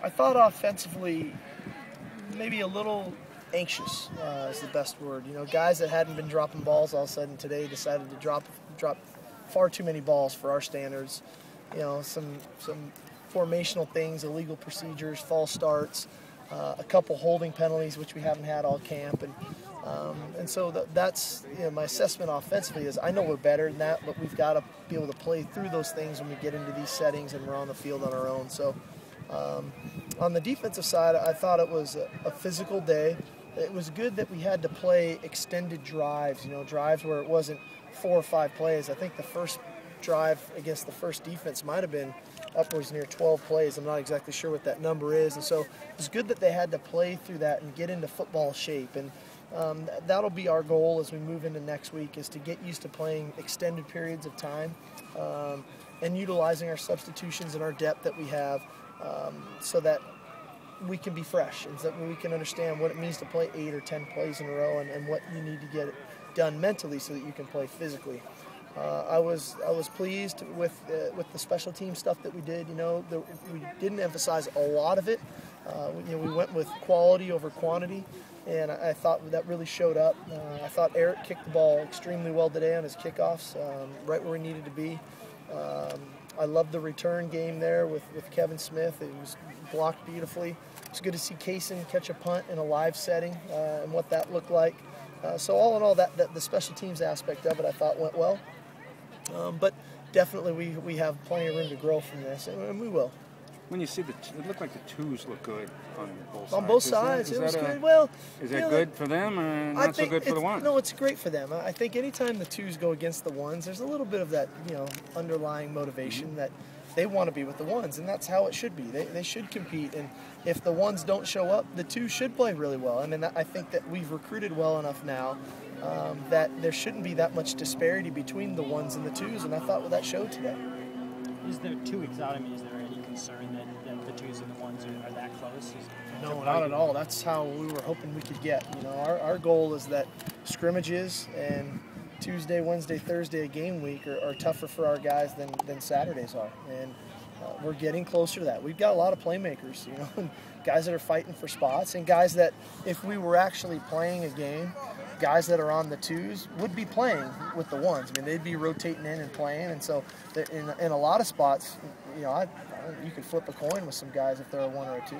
I thought offensively, maybe a little anxious is the best word. You know, guys that hadn't been dropping balls all of a sudden today decided to drop far too many balls for our standards. You know, some formational things, illegal procedures, false starts, a couple holding penalties which we haven't had all camp, and so that's, you know, my assessment offensively is I know we're better than that, but we've got to be able to play through those things when we get into these settings and we're on the field on our own. So on the defensive side, I thought it was a physical day. It was good that we had to play extended drives, you know, drives where it wasn't 4 or 5 plays. I think the first drive against the first defense might have been upwards near 12 plays. I'm not exactly sure what that number is. And so it's good that they had to play through that and get into football shape. And that'll be our goal as we move into next week, is to get used to playing extended periods of time and utilizing our substitutions and our depth that we have so that we can be fresh and so that we can understand what it means to play 8 or 10 plays in a row and what you need to get it done mentally so that you can play physically. I was pleased with the special team stuff that we did. You know, we didn't emphasize a lot of it. You know, we went with quality over quantity, and I thought that really showed up. I thought Eric kicked the ball extremely well today on his kickoffs, right where he needed to be. I loved the return game there with Kevin Smith. It was blocked beautifully. It's good to see Kaysen catch a punt in a live setting and what that looked like. So all in all, that the special teams aspect of it I thought went well. But definitely we have plenty of room to grow from this, and we will. When you see it looked like the twos look good on both sides. On both sides, it was good. Well, is that good for them or not so good for the ones? No, it's great for them. I think anytime the twos go against the ones, there's a little bit of that, you know, underlying motivation that they want to be with the ones, and that's how it should be. They should compete, and if the ones don't show up, the twos should play really well. I mean, I think that we've recruited well enough now that there shouldn't be that much disparity between the ones and the twos, and I thought that showed today. Is there 2 weeks out? I mean, is there any concern that the twos and the ones are that close? No, not at all. That's how we were hoping we could get. You know, our goal is that scrimmages and Tuesday, Wednesday, Thursday of game week are tougher for our guys than Saturdays are, and we're getting closer to that. We've got a lot of playmakers, you know, and guys that are fighting for spots, and guys that if we were actually playing a game, guys that are on the twos would be playing with the ones. I mean, they'd be rotating in and playing, and so in a lot of spots, you know, you could flip a coin with some guys if they're a 1 or a 2.